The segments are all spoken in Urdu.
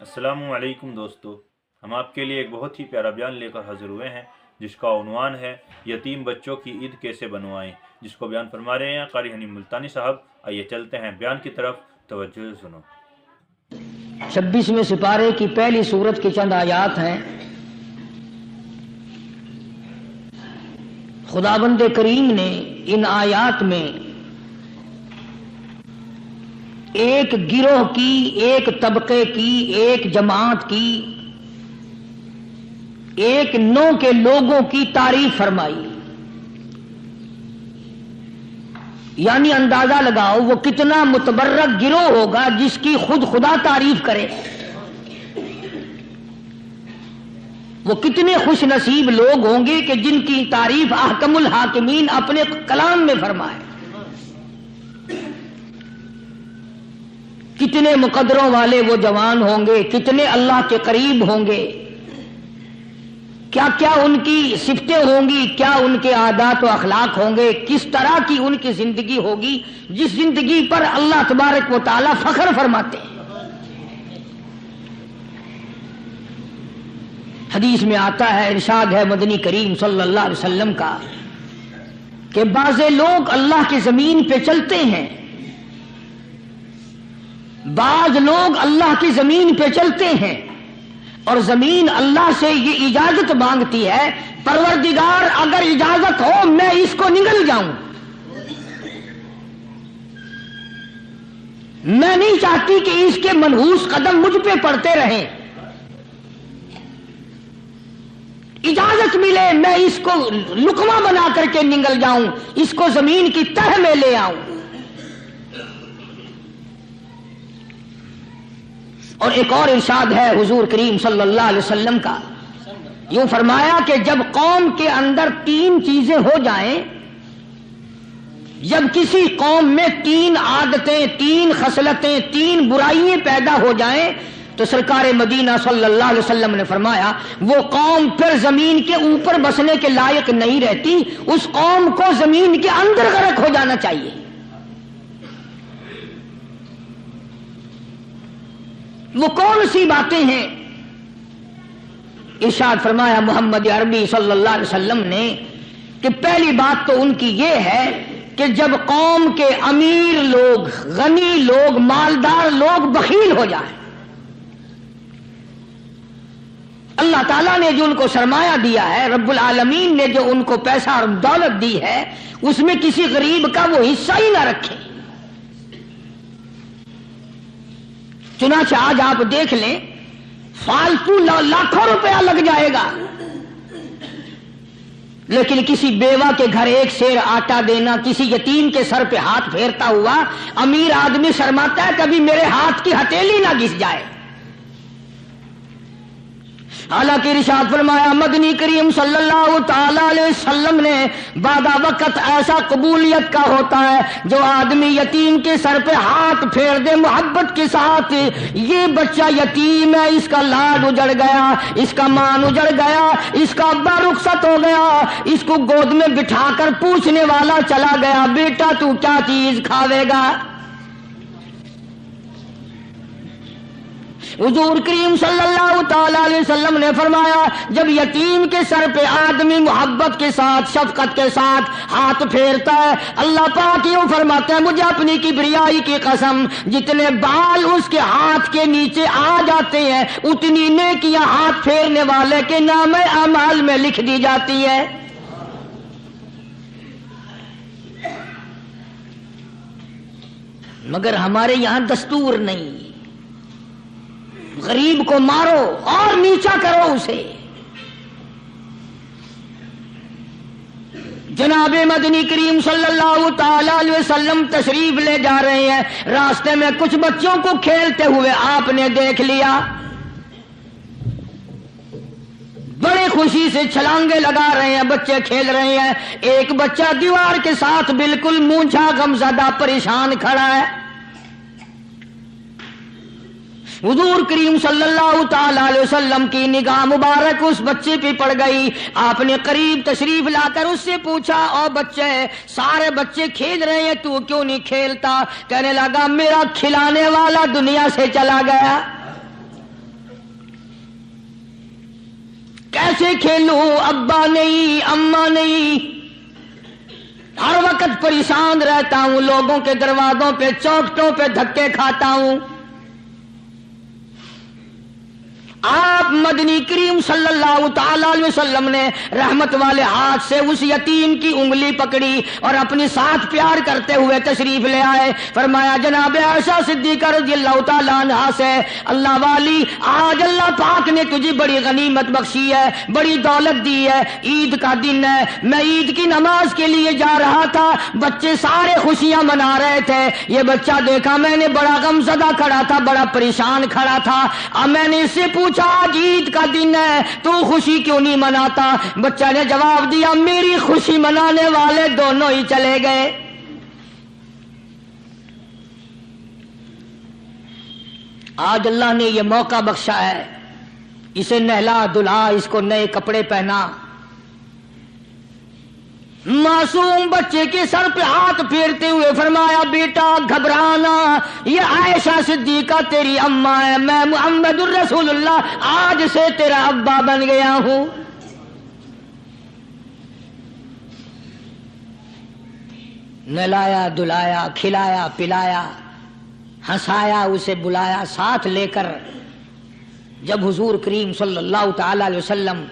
السلام علیکم دوستو، ہم آپ کے لیے ایک بہت ہی پیارا بیان لے کر حاضر ہوئے ہیں جس کا عنوان ہے یتیم بچوں کی عید کیسے بنوائیں، جس کو بیان فرما رہے ہیں قاری حنیم ملتانی صاحب۔ آئیے چلتے ہیں بیان کی طرف، توجہ سے سنو۔ 26ویں سپارے کی پہلی سورت کی چند آیات ہیں۔ خداوند کریم نے ان آیات میں ایک گروہ کی، ایک طبقے کی، ایک جماعت کی، ایک نوع کے لوگوں کی تعریف فرمائی، یعنی اندازہ لگاؤ وہ کتنا متبرک گروہ ہوگا جس کی خود خدا تعریف کرے، وہ کتنے خوش نصیب لوگ ہوں گے کہ جن کی تعریف احکم الحاکمین اپنے کلام میں فرمائے، کتنے مقدروں والے وہ جوان ہوں گے، کتنے اللہ کے قریب ہوں گے، کیا کیا ان کی صفتیں ہوں گی، کیا ان کے عادات و اخلاق ہوں گے، کس طرح کی ان کی زندگی ہوگی جس زندگی پر اللہ تبارک و تعالی فخر فرماتے ہیں۔ حدیث میں آتا ہے، ارشاد ہے مدنی کریم صلی اللہ علیہ وسلم کا کہ بعض لوگ اللہ کی زمین پہ چلتے ہیں، بعض لوگ اللہ کی زمین پہ چلتے ہیں اور زمین اللہ سے یہ اجازت مانگتی ہے، پروردگار اگر اجازت ہو میں اس کو نگل جاؤں، میں نہیں چاہتی کہ اس کے منحوس قدم مجھ پہ پڑتے رہیں، اجازت ملے میں اس کو لقمہ بنا کر کے نگل جاؤں، اس کو زمین کی تہ میں لے آؤں۔ اور ایک اور ارشاد ہے حضور کریم صلی اللہ علیہ وسلم کا، یوں فرمایا کہ جب قوم کے اندر تین چیزیں ہو جائیں، جب کسی قوم میں تین عادتیں، تین خصلتیں، تین برائیاں پیدا ہو جائیں تو سرکار مدینہ صلی اللہ علیہ وسلم نے فرمایا وہ قوم پھر زمین کے اوپر بسنے کے لائق نہیں رہتی، اس قوم کو زمین کے اندر غرق ہو جانا چاہیے۔ وہ کون سی باتیں ہیں؟ ارشاد فرمایا محمد عربی صلی اللہ علیہ وسلم نے کہ پہلی بات تو ان کی یہ ہے کہ جب قوم کے امیر لوگ، غنی لوگ، مالدار لوگ بخیل ہو جائیں، اللہ تعالیٰ نے جو ان کو سرمایہ دیا ہے، رب العالمین نے جو ان کو پیسہ اور دولت دی ہے، اس میں کسی غریب کا وہ حصہ ہی نہ رکھیں۔ چنانچہ آج آپ دیکھ لیں فالتو لاکھوں روپیہ لگ جائے گا، لیکن کسی بیوہ کے گھر ایک سیر آٹا دینا، کسی یتیم کے سر پہ ہاتھ پھیرتا ہوا امیر آدمی شرماتا ہے کبھی میرے ہاتھ کی ہتھیلی نہ گھس جائے۔ حالانکہ ارشاد فرمایا مدنی کریم صلی اللہ تعالی علیہ وسلم نے بعد وقت ایسا قبولیت کا ہوتا ہے جو آدمی یتیم کے سر پہ ہاتھ پھیر دے محبت کے ساتھ، یہ بچہ یتیم ہے، اس کا لاڈ اجڑ گیا، اس کا مان اجڑ گیا، اس کا ابا رخصت ہو گیا، اس کو گود میں بٹھا کر پوچھنے والا چلا گیا بیٹا تو کیا چیز کھاوے گا؟ حضور کریم صلی اللہ تعالی علیہ وسلم نے فرمایا جب یتیم کے سر پہ آدمی محبت کے ساتھ، شفقت کے ساتھ ہاتھ پھیرتا ہے، اللہ پاک یوں فرماتے ہیں مجھے اپنی کبریائی کی قسم جتنے بال اس کے ہاتھ کے نیچے آ جاتے ہیں اتنی نیکیاں ہاتھ پھیرنے والے کے نام اعمال میں لکھ دی جاتی ہے۔ مگر ہمارے یہاں دستور نہیں، غریب کو مارو اور نیچا کرو اسے۔ جناب مدنی کریم صلی اللہ تعالی علیہ وسلم تشریف لے جا رہے ہیں، راستے میں کچھ بچوں کو کھیلتے ہوئے آپ نے دیکھ لیا، بڑے خوشی سے چھلانگے لگا رہے ہیں، بچے کھیل رہے ہیں، ایک بچہ دیوار کے ساتھ بالکل مونچھا غمزدہ پریشان کھڑا ہے۔ حضور کریم صلی اللہ تعالی علیہ وسلم کی نگاہ مبارک اس بچے پہ پڑ گئی، آپ نے قریب تشریف لا کر اس سے پوچھا او بچے، سارے بچے کھیل رہے ہیں تو کیوں نہیں کھیلتا؟ کہنے لگا میرا کھلانے والا دنیا سے چلا گیا۔ کیسے کھیلوں، ابا نہیں، اماں نہیں، ہر وقت پریشان رہتا ہوں، لوگوں کے دروازوں پہ چوکھٹوں پہ دھکے کھاتا ہوں۔ آپ مدنی کریم صلی اللہ تعالی علیہ وسلم نے رحمت والے ہاتھ سے اس یتیم کی انگلی پکڑی اور اپنی ساتھ پیار کرتے ہوئے تشریف لے آئے۔ فرمایا جناب عائشہ صدیقہ رضی اللہ تعالی عنہا سے، اللہ والی آج اللہ پاک نے تجھے بڑی غنیمت بخشی ہے، بڑی دولت دی ہے، عید کا دن ہے، میں عید کی نماز کے لیے جا رہا تھا، بچے سارے خوشیاں منا رہے تھے، یہ بچہ دیکھا میں نے بڑا غم زدہ کھڑا تھا، بڑا پریشان کھڑا تھا، اب میں نے اس سے پوچھا آج عید کا دن ہے تو خوشی کیوں نہیں مناتا؟ بچہ نے جواب دیا میری خوشی منانے والے دونوں ہی چلے گئے۔ آج اللہ نے یہ موقع بخشا ہے، اسے نہلا دھلا، اس کو نئے کپڑے پہنا، معصوم بچے کے سر پہ ہاتھ پھیرتے ہوئے فرمایا بیٹا گھبرانا، یہ عائشہ صدیقہ تیری اماں ہے، میں محمد الرسول اللہ آج سے تیرا ابا بن گیا ہوں۔ نلایا دلایا، کھلایا پلایا، ہنسایا، اسے بلایا ساتھ لے کر۔ جب حضور کریم صلی اللہ تعالی علیہ وسلم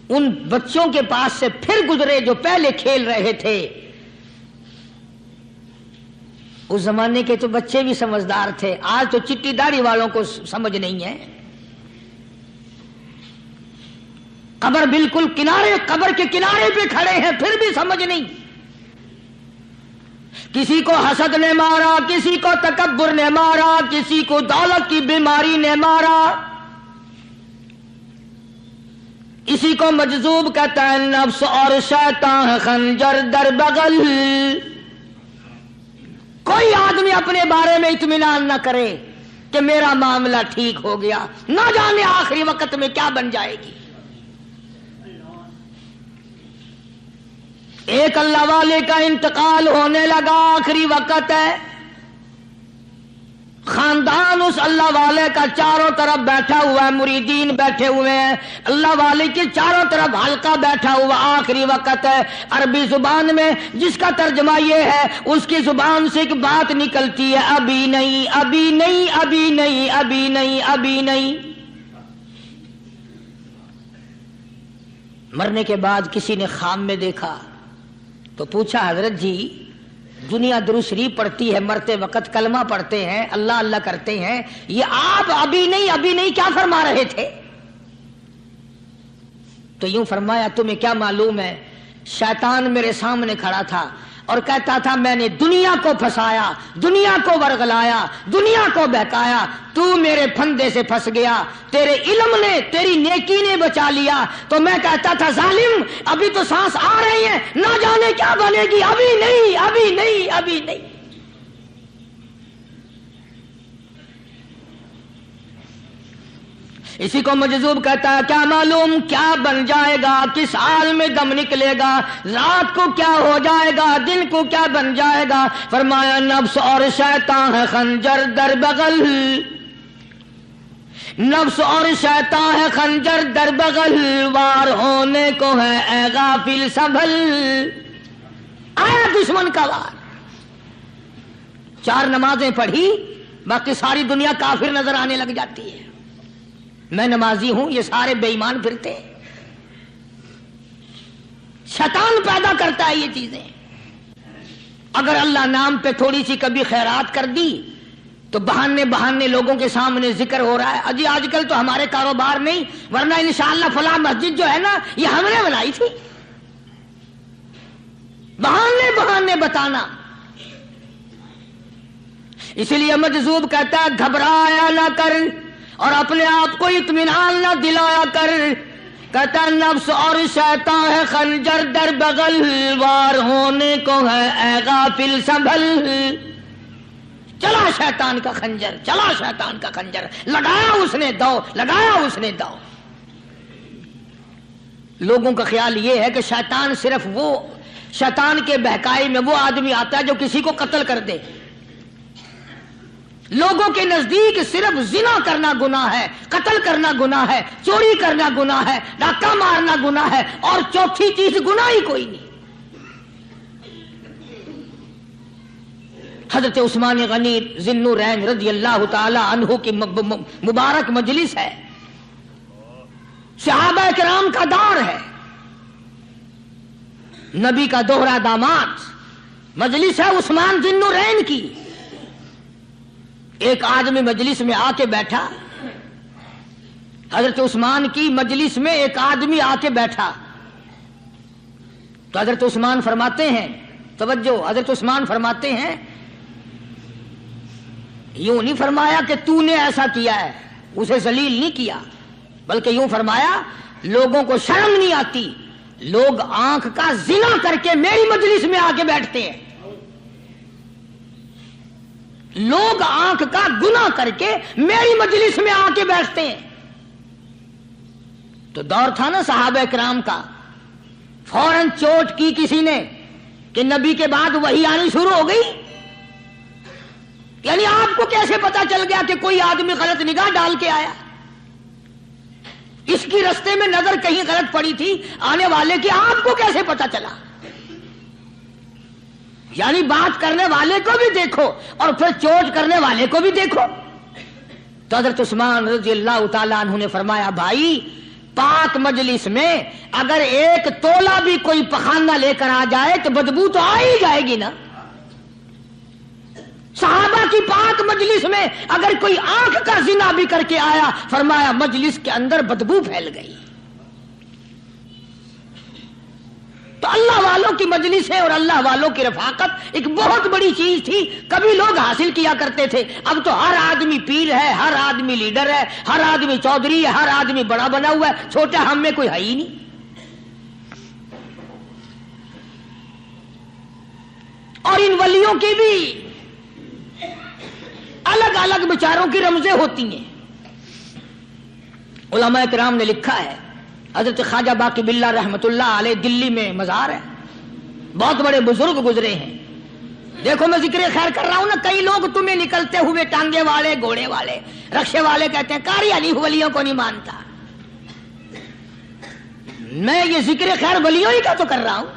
ان بچوں کے پاس سے پھر گزرے جو پہلے کھیل رہے تھے، اس زمانے کے تو بچے بھی سمجھدار تھے، آج تو چٹی داڑھی والوں کو سمجھ نہیں ہے۔ قبر بالکل قبر کے کنارے پہ کھڑے ہیں پھر بھی سمجھ نہیں۔ کسی کو حسد نے مارا، کسی کو تکبر نے مارا، کسی کو دولت کی بیماری نے مارا، اسی کو مجذوب کہتا ہے، نفس اور شیطان خنجر در بغل۔ کوئی آدمی اپنے بارے میں اطمینان نہ کرے کہ میرا معاملہ ٹھیک ہو گیا، نہ جانے آخری وقت میں کیا بن جائے گی۔ ایک اللہ والے کا انتقال ہونے لگا، آخری وقت ہے، خاندان اس اللہ والے کا چاروں طرف بیٹھا ہوا ہے، مریدین بیٹھے ہوئے ہیں، اللہ والے کے چاروں طرف حلقہ بیٹھا ہوا، آخری وقت ہے۔ عربی زبان میں جس کا ترجمہ یہ ہے، اس کی زبان سے ایک بات نکلتی ہے، ابھی نہیں، ابھی نہیں، ابھی نہیں، ابھی نہیں، ابھی نہیں۔ مرنے کے بعد کسی نے خواب میں دیکھا تو پوچھا حضرت جی دنیا درود شریف پڑھتی ہے، مرتے وقت کلمہ پڑھتے ہیں، اللہ اللہ کرتے ہیں، یہ آپ ابھی نہیں ابھی نہیں کیا فرما رہے تھے؟ تو یوں فرمایا تمہیں کیا معلوم ہے، شیطان میرے سامنے کھڑا تھا اور کہتا تھا میں نے دنیا کو پھنسایا، دنیا کو ورغلایا، دنیا کو بہکایا، تو میرے پھندے سے پھنس گیا، تیرے علم نے تیری نیکی نے بچا لیا۔ تو میں کہتا تھا ظالم ابھی تو سانس آ رہی ہے، نہ جانے کیا بنے گی، ابھی نہیں، ابھی نہیں، ابھی نہیں۔ اسی کو مجذوب کہتا ہے، کیا معلوم کیا بن جائے گا، کس حال میں دم نکلے گا، رات کو کیا ہو جائے گا، دن کو کیا بن جائے گا؟ فرمایا نفس اور شیطان ہے خنجر در بغل، نفس اور شیطان ہے خنجر در بغل، وار ہونے کو ہے اے غافل سنبھل۔ آیا دشمن کا وار، 4 نمازیں پڑھی باقی ساری دنیا کافر نظر آنے لگ جاتی ہے، میں نمازی ہوں یہ سارے بے ایمان پھرتے ہیں۔ شیطان پیدا کرتا ہے یہ چیزیں۔ اگر اللہ نام پہ تھوڑی سی کبھی خیرات کر دی تو بہانے لوگوں کے سامنے ذکر ہو رہا ہے، اجی آج کل تو ہمارے کاروبار نہیں، ورنہ انشاءاللہ فلاں مسجد جو ہے نا یہ ہم نے بنائی تھی، بہانے بتانا۔ اسی لیے مجذوب کہتا ہے گھبرایا نہ کر اور اپنے آپ کو اطمینان نہ دلایا کر، کہتا نفس اور شیطان ہے خنجر در بغل، وار ہونے کو ہے اے غافل سنبھل۔ چلا شیطان کا خنجر، چلا شیطان کا خنجر، لگایا اس نے دو، لگایا اس نے دو۔ لوگوں کا خیال یہ ہے کہ شیطان صرف وہ، شیطان کے بہکائی میں وہ آدمی آتا ہے جو کسی کو قتل کر دے، لوگوں کے نزدیک صرف زنا کرنا گناہ ہے، قتل کرنا گناہ ہے، چوری کرنا گناہ ہے، ڈاکہ مارنا گناہ ہے، اور چوتھی چیز گناہ ہی کوئی نہیں۔ حضرت عثمان غنی ذی النورین رضی اللہ تعالی عنہ کی مبارک مجلس ہے، صحابہ کرام کا دور ہے، نبی کا دوہرا داماد، مجلس ہے عثمان ذی النورین کی۔ ایک آدمی مجلس میں آ کے بیٹھا، حضرت عثمان کی مجلس میں ایک آدمی آ کے بیٹھا تو حضرت عثمان فرماتے ہیں، توجہ، حضرت عثمان فرماتے ہیں، یوں نہیں فرمایا کہ تو نے ایسا کیا ہے، اسے ذلیل نہیں کیا، بلکہ یوں فرمایا لوگوں کو شرم نہیں آتی، لوگ آنکھ کا زنا کر کے میری مجلس میں آ کے بیٹھتے ہیں، لوگ آنکھ کا گناہ کر کے میری مجلس میں آ کے بیٹھتے ہیں۔ تو دور تھا نا صحابہ کرام کا، فوراً چوٹ کی کسی نے کہ نبی کے بعد وحی آنی شروع ہو گئی، یعنی آپ کو کیسے پتا چل گیا کہ کوئی آدمی غلط نگاہ ڈال کے آیا؟ اس کی رستے میں نظر کہیں غلط پڑی تھی آنے والے کی، آپ کو کیسے پتا چلا؟ یعنی بات کرنے والے کو بھی دیکھو اور پھر چوٹ کرنے والے کو بھی دیکھو۔ تو حضرت عثمان رضی اللہ تعالیٰ عنہ نے فرمایا، بھائی پاک مجلس میں اگر ایک تولا بھی کوئی پخانہ لے کر آ جائے تو بدبو تو آ ہی جائے گی نا۔ صحابہ کی پاک مجلس میں اگر کوئی آنکھ کا زنا بھی کر کے آیا، فرمایا مجلس کے اندر بدبو پھیل گئی۔ تو اللہ والوں کی مجلسیں اور اللہ والوں کی رفاقت ایک بہت بڑی چیز تھی، کبھی لوگ حاصل کیا کرتے تھے، اب تو ہر آدمی پیر ہے، ہر آدمی لیڈر ہے، ہر آدمی چودھری ہے، ہر آدمی بڑا بنا ہوا ہے، چھوٹا ہم میں کوئی ہے ہی نہیں۔ اور ان ولیوں کی بھی الگ الگ بچاروں کی رمزیں ہوتی ہیں۔ علماء کرام نے لکھا ہے، حضرت خواجہ باقی باللہ رحمت اللہ علیہ دلی میں مزار ہے، بہت بڑے بزرگ گزرے ہیں۔ دیکھو میں ذکر خیر کر رہا ہوں نا، کئی لوگ تمہیں نکلتے ہوئے ٹانگے والے، گھوڑے والے، رکشے والے کہتے ہیں قاری علی ولیوں کو نہیں مانتا۔ میں یہ ذکر خیر ولیوں ہی کا تو کر رہا ہوں،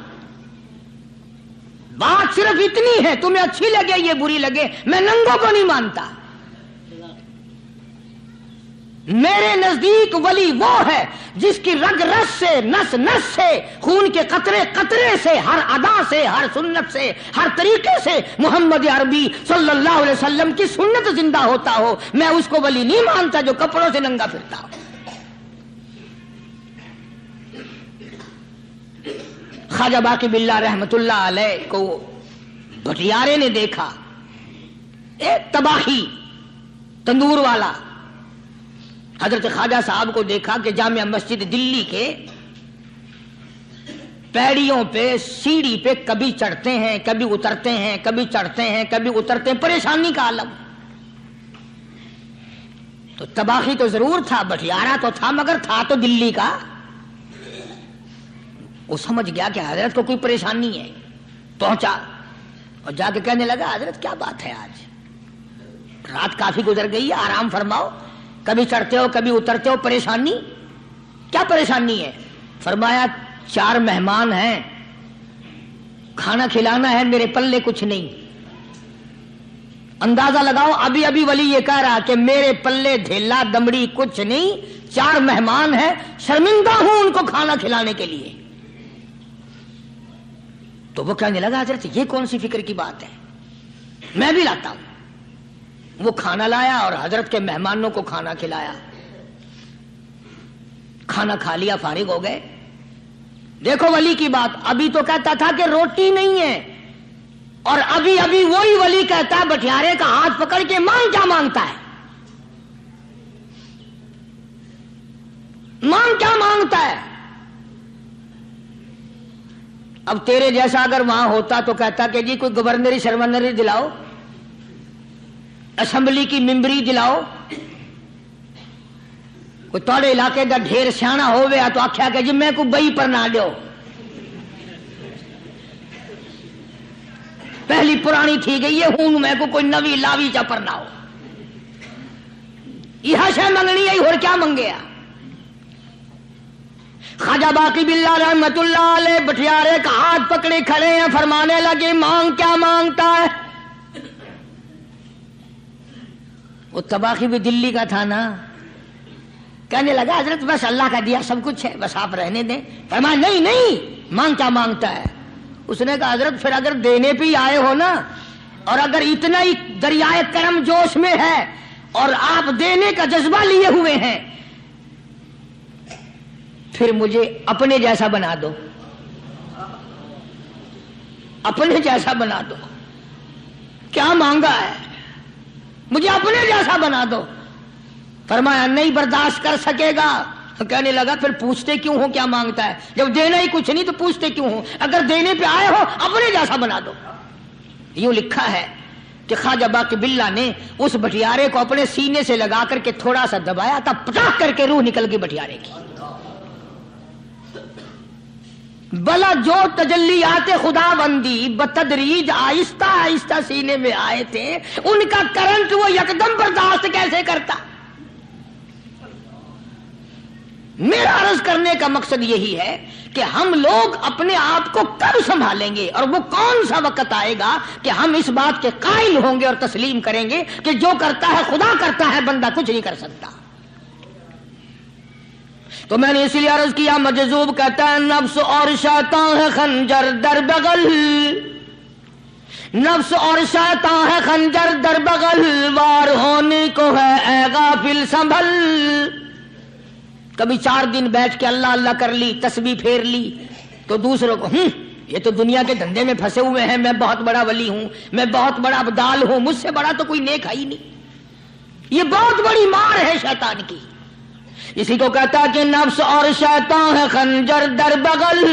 بات صرف اتنی ہے، تمہیں اچھی لگے یہ بری لگے، میں ننگوں کو نہیں مانتا۔ میرے نزدیک ولی وہ ہے جس کی رگ رس سے، نس نس سے، خون کے قطرے قطرے سے، ہر ادا سے، ہر سنت سے، ہر طریقے سے محمد عربی صلی اللہ علیہ وسلم کی سنت زندہ ہوتا ہو۔ میں اس کو ولی نہیں مانتا جو کپڑوں سے ننگا پھرتا ہو۔ خواجہ باقی باللہ رحمت اللہ علیہ کو بھٹیارے نے دیکھا، ایک تباہی تندور والا، حضرت خواجہ صاحب کو دیکھا کہ جامع مسجد دلی کے پیڑیوں پہ، سیڑھی پہ کبھی چڑھتے ہیں، کبھی اترتے ہیں، کبھی چڑھتے ہیں، کبھی اترتے ہیں، پریشانی کا عالم۔ تو تباہی تو ضرور تھا، بٹیارہ تو تھا، مگر تھا تو دلی کا۔ وہ سمجھ گیا کہ حضرت کو کوئی پریشانی ہے، پہنچا اور جا کے کہنے لگا، حضرت کیا بات ہے، آج رات کافی گزر گئی ہے، آرام فرماؤ، کبھی چڑھتے ہو کبھی اترتے ہو، پریشانی کیا پریشانی ہے؟ فرمایا 4 مہمان ہیں، کھانا کھلانا ہے، میرے پلے کچھ نہیں۔ اندازہ لگاؤ، ابھی ابھی ولی یہ کہہ رہا کہ میرے پلے دھیلا دمڑی کچھ نہیں، 4 مہمان ہیں، شرمندہ ہوں ان کو کھانا کھلانے کے لیے۔ تو وہ کہنے لگا، حضرت یہ کون سی فکر کی بات ہے، میں بھی لاتا ہوں۔ وہ کھانا لایا اور حضرت کے مہمانوں کو کھانا کھلایا، کھانا کھا لیا، فارغ ہو گئے۔ دیکھو ولی کی بات، ابھی تو کہتا تھا کہ روٹی نہیں ہے، اور ابھی ابھی وہی ولی کہتا ہے بٹیارے کا ہاتھ پکڑ کے، مانگ کیا مانگتا ہے، مانگ کیا مانگتا ہے۔ اب تیرے جیسا اگر وہاں ہوتا تو کہتا کہ جی کوئی گورنری شرمنری دلاؤ، اسمبلی کی ممبری دلاؤ، کوئی تھوڑے علاقے کا ڈھیر سیاح ہو گیا تو آخیا کہ جی میں کو بئی پر نہ دو، پہلی پرانی تھی گئی ہے ہوں میں کو کوئی نوی لاوی چا پر نہ ہو۔ یہ شے منگنی ہے اور کیا منگیا؟ خواجہ باقی باللہ رحمت اللہ علیہ بٹیارے کا ہاتھ پکڑے کھڑے ہیں، فرمانے لگے مانگ کیا مانگتا ہے؟ وہ تباخی بھی دلی کا تھا نا، کہنے لگا حضرت بس اللہ کا دیا سب کچھ ہے، بس آپ رہنے دیں۔ فرمایا نہیں نہیں، مانگ کیا مانگتا ہے؟ اس نے کہا حضرت پھر اگر دینے پہ ہی آئے ہو نا، اور اگر اتنا ہی دریائے کرم جوش میں ہے اور آپ دینے کا جذبہ لیے ہوئے ہیں، پھر مجھے اپنے جیسا بنا دو، اپنے جیسا بنا دو۔ کیا مانگا ہے؟ مجھے اپنے جیسا بنا دو۔ فرمایا نہیں برداشت کر سکے گا۔ کہنے لگا پھر پوچھتے کیوں ہو کیا مانگتا ہے؟ جب دینا ہی کچھ نہیں تو پوچھتے کیوں ہو؟ اگر دینے پہ آئے ہو اپنے جیسا بنا دو۔ یوں لکھا ہے کہ خواجہ باقی باللہ نے اس بٹیارے کو اپنے سینے سے لگا کر کے تھوڑا سا دبایا تھا، پٹاخ کر کے روح نکل گئی بٹیارے کی۔ بلا جو تجلیات خدا بندی بتدریج آہستہ آہستہ سینے میں آئے تھے، ان کا کرنٹ وہ یکدم برداشت کیسے کرتا؟ میرا عرض کرنے کا مقصد یہی ہے کہ ہم لوگ اپنے آپ کو کب سنبھالیں گے، اور وہ کون سا وقت آئے گا کہ ہم اس بات کے قائل ہوں گے اور تسلیم کریں گے کہ جو کرتا ہے خدا کرتا ہے، بندہ کچھ نہیں کر سکتا۔ تو میں نے اسی لیے عرض کیا، مجذوب کہتا ہے نفس اور شیطان ہے خنجر در بغل، نفس اور شیطان ہے خنجر در بغل، وار ہونے کو ہے اے غافل سنبھل۔ کبھی 4 دن بیٹھ کے اللہ اللہ کر لی، تسبیح پھیر لی، تو دوسروں کو یہ تو دنیا کے دھندے میں پھنسے ہوئے ہیں، میں بہت بڑا ولی ہوں، میں بہت بڑا ابدال ہوں، مجھ سے بڑا تو کوئی نیک ہے ہی نہیں۔ یہ بہت بڑی مار ہے شیطان کی۔ اسی کو کہتا کہ نفس اور شیطان ہے خنجر در بغل،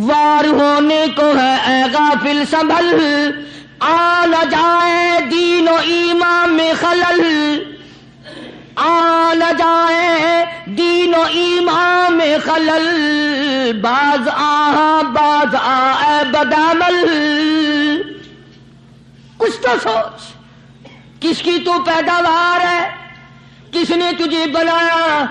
وار ہونے کو ہے اے غافل سنبھل، آ نہ جائے دین و ایمان میں خلل، آ نہ جائے دین و ایمان میں خلل، باز باز اے بدعمل۔ کچھ تو سوچ، کس کی تو پیداوار ہے؟ کس نے تجھے بنایا؟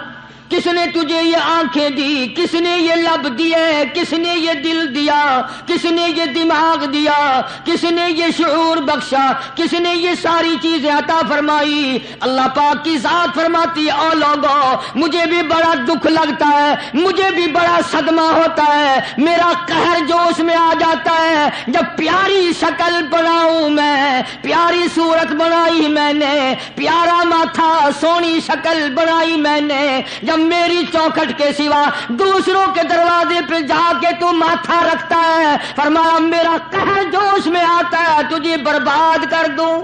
کس نے تجھے یہ آنکھیں دی؟ کس نے یہ لب دیے؟ کس نے یہ دل دیا؟ کس نے یہ دماغ دیا؟ کس نے یہ شعور بخشا؟ کس نے یہ ساری چیزیں عطا فرمائی؟ اللہ پاک کی ذات فرماتی ہے، او لوگو مجھے بھی بڑا دکھ لگتا ہے، مجھے بھی بڑا صدمہ ہوتا ہے، میرا قہر جوش میں آ جاتا ہے جب پیاری شکل بناؤں میں، پیاری صورت بنائی میں نے، پیارا ماتھا سونی شکل بنائی میں نے، جب میری چوکھٹ کے سوا دوسروں کے دروازے پہ جا کے تو ماتھا رکھتا ہے، فرمایا میرا قہر جوش میں آتا ہے تجھے برباد کر دوں۔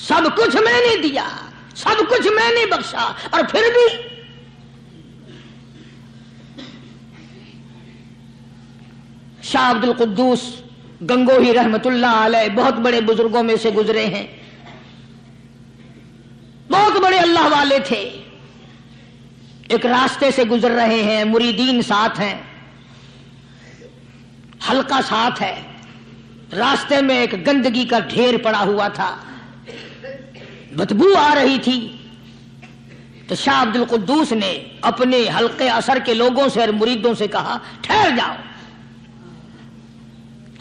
سب کچھ میں نے دیا، سب کچھ میں نے بخشا، اور پھر بھی شاہ عبد القدوس گنگوہی رحمت اللہ علیہ بہت بڑے بزرگوں میں سے گزرے ہیں، بہت بڑے اللہ والے تھے۔ ایک راستے سے گزر رہے ہیں، مریدین ساتھ ہیں، حلقہ ساتھ ہے، راستے میں ایک گندگی کا ڈھیر پڑا ہوا تھا، بدبو آ رہی تھی، تو شاہ عبد القدوس نے اپنے حلقے اثر کے لوگوں سے اور مریدوں سے کہا ٹھہر جاؤ۔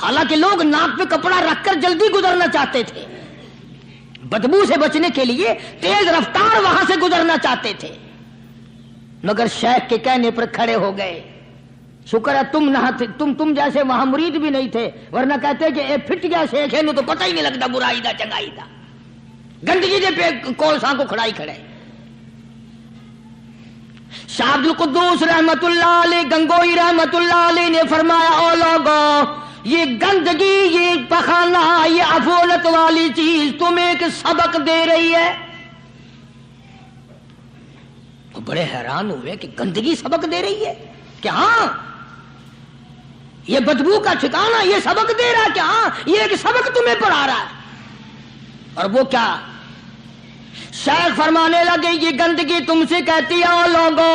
حالانکہ لوگ ناک پہ کپڑا رکھ کر جلدی گزرنا چاہتے تھے، بدبو سے بچنے کے لیے تیز رفتار وہاں سے گزرنا چاہتے تھے، مگر شیخ کے کہنے پر کھڑے ہو گئے۔ شکر ہے تم نہ تم جیسے وہاں مرید بھی نہیں تھے، ورنہ کہتے کہ اے پھٹ گیا شیخ ہے نو تو پتہ ہی نہیں لگتا برائی دا چنگائی دا، گندگی دے پہ کولساں کو کھڑائی کھڑے۔ شاہ عبد القدوس رحمت اللہ علیہ گنگوئی رحمت اللہ علیہ نے فرمایا او لوگو، یہ گندگی، یہ پخانہ، یہ افولت والی چیز تمہیں ایک سبق دے رہی ہے۔ وہ بڑے حیران ہوئے کہ گندگی سبق دے رہی ہے کہ ہاں یہ بدبو کا ٹھکانہ یہ سبق دے رہا ہے کہ ہاں یہ ایک سبق تمہیں پڑھا رہا ہے۔ اور وہ کیا؟ شیخ فرمانے لگے یہ گندگی تم سے کہتی ہے او لوگو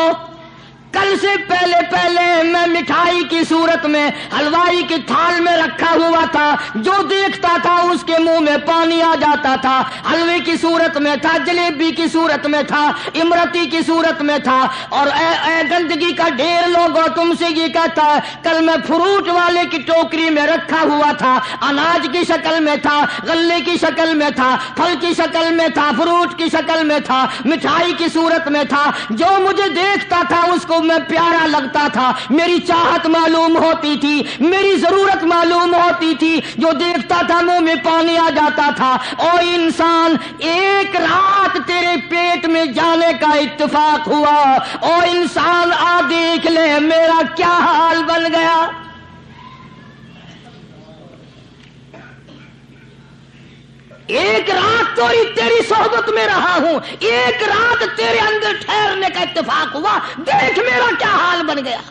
کل سے پہلے پہلے میں مٹھائی کی صورت میں حلوائی کی تھال میں رکھا ہوا تھا، جو دیکھتا تھا اس کے منہ میں پانی آ جاتا تھا، حلوے کی صورت میں تھا، جلیبی کی صورت میں تھا، امرتی کی صورت میں تھا، اور اے گندگی کا ڈھیر لوگوں تم سے یہ کہتا ہے، کل میں فروٹ والے کی ٹوکری میں رکھا ہوا تھا، اناج کی شکل میں تھا، غلے کی شکل میں تھا، پھل کی شکل میں تھا، فروٹ کی شکل میں تھا، مٹھائی کی صورت میں تھا، جو مجھے دیکھتا تھا اس کو میں پیارا لگتا تھا، میری چاہت معلوم ہوتی تھی، میری ضرورت معلوم ہوتی تھی، جو دیکھتا تھا منہ میں پانی آ جاتا تھا۔ او انسان، ایک رات تیرے پیٹ میں جانے کا اتفاق ہوا، او انسان آ دیکھ لے میرا کیا حال بن گیا۔ ایک رات تیری صحبت میں رہا ہوں، ایک رات تیرے اندر ٹھہرنے کا اتفاق ہوا، دیکھ میرا کیا حال بن گیا۔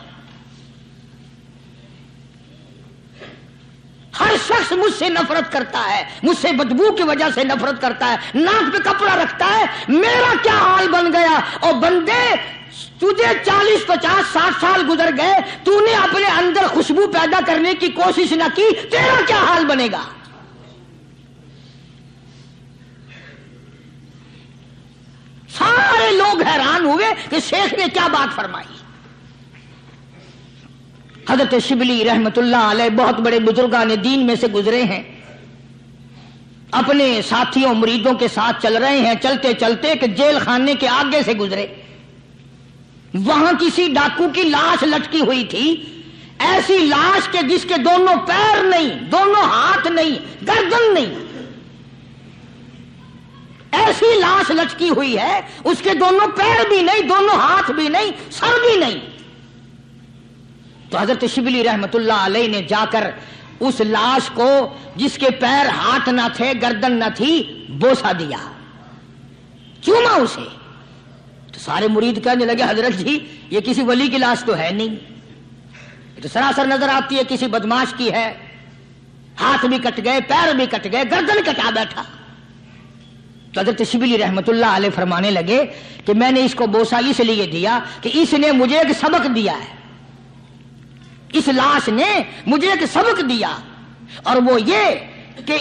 ہر شخص مجھ سے نفرت کرتا ہے، مجھ سے بدبو کی وجہ سے نفرت کرتا ہے، ناک پہ کپڑا رکھتا ہے، میرا کیا حال بن گیا۔ اور بندے، تجھے 40 50 60 سال گزر گئے، تو نے اپنے اندر خوشبو پیدا کرنے کی کوشش نہ کی، تیرا کیا حال بنے گا۔ سارے لوگ حیران ہوئے کہ شیخ نے کیا بات فرمائی۔ حضرت شبلی رحمت اللہ علیہ بہت بڑے بزرگان دین میں سے گزرے ہیں، اپنے ساتھیوں مریدوں کے ساتھ چل رہے ہیں، چلتے چلتے کہ جیل خانے کے آگے سے گزرے، وہاں کسی ڈاکو کی لاش لٹکی ہوئی تھی، ایسی لاش کہ جس کے دونوں پیر نہیں، دونوں ہاتھ نہیں، گردن نہیں، ایسی لاش لٹکی ہوئی ہے، اس کے دونوں پیر بھی نہیں، دونوں ہاتھ بھی نہیں، سر بھی نہیں۔ تو حضرت شبلی رحمت اللہ علیہ نے جا کر اس لاش کو، جس کے پیر ہاتھ نہ تھے، گردن نہ تھی، بوسا دیا، چوما اسے۔ تو سارے مرید کہنے لگے حضرت جی یہ کسی ولی کی لاش تو ہے نہیں، یہ تو سراسر نظر آتی ہے کسی بدماش کی ہے، ہاتھ بھی کٹ گئے، پیر بھی کٹ گئے، گردن کٹا بیٹھا۔ تو حضرت شبلی رحمت اللہ علیہ فرمانے لگے کہ میں نے اس کو بوسا اس لیے دیا کہ اس نے مجھے ایک سبق دیا ہے، اس لاش نے مجھے ایک سبق دیا، اور وہ یہ کہ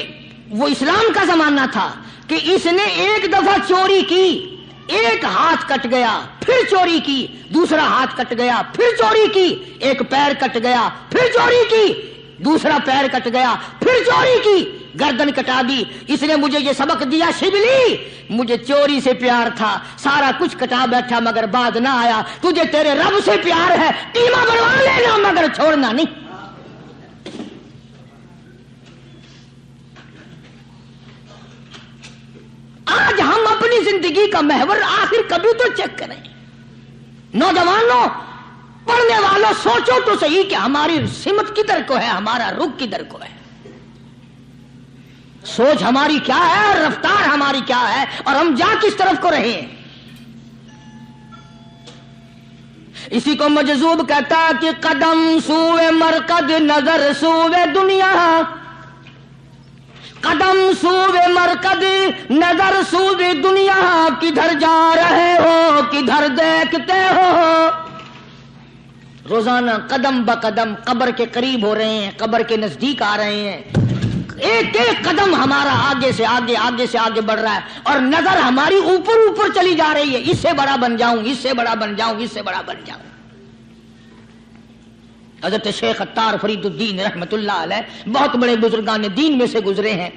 وہ اسلام کا زمانہ تھا کہ اس نے ایک دفعہ چوری کی، ایک ہاتھ کٹ گیا، پھر چوری کی، دوسرا ہاتھ کٹ گیا، پھر چوری کی، ایک پیر کٹ گیا، پھر چوری کی، دوسرا پیر کٹ گیا، پھر چوری کی، گردن کٹا دی۔ اس نے مجھے یہ سبق دیا، شبلی مجھے چوری سے پیار تھا، سارا کچھ کٹا بیٹھا مگر بعد نہ آیا، تجھے تیرے رب سے پیار ہے، قیمہ بنوا لینا مگر چھوڑنا نہیں۔ آج ہم اپنی زندگی کا محور آخر کبھی تو چیک کریں۔ نوجوانوں، پڑھنے والوں، سوچو تو صحیح کہ ہماری سمت کدھر کو ہے، ہمارا رخ کدھر کو ہے، سوچ ہماری کیا ہے اور رفتار ہماری کیا ہے، اور ہم جا کس طرف کو رہے ہیں۔ اسی کو مجذوب کہتا کہ قدم سوئے مرکز، نظر سوئے دنیا، قدم سوئے مرکز، نظر سوئے دنیا، کدھر جا رہے ہو کدھر دیکھتے ہو۔ روزانہ قدم بقدم قبر کے قریب ہو رہے ہیں، قبر کے نزدیک آ رہے ہیں، ایک ایک قدم ہمارا آگے سے آگے، آگے سے آگے بڑھ رہا ہے، اور نظر ہماری اوپر اوپر چلی جا رہی ہے، اس سے بڑا بن جاؤں، اس سے بڑا بن جاؤں، اس سے بڑا بن جاؤں۔ حضرت شیخ عطار فرید الدین رحمت اللہ علیہ بہت بڑے بزرگان دین میں سے گزرے ہیں،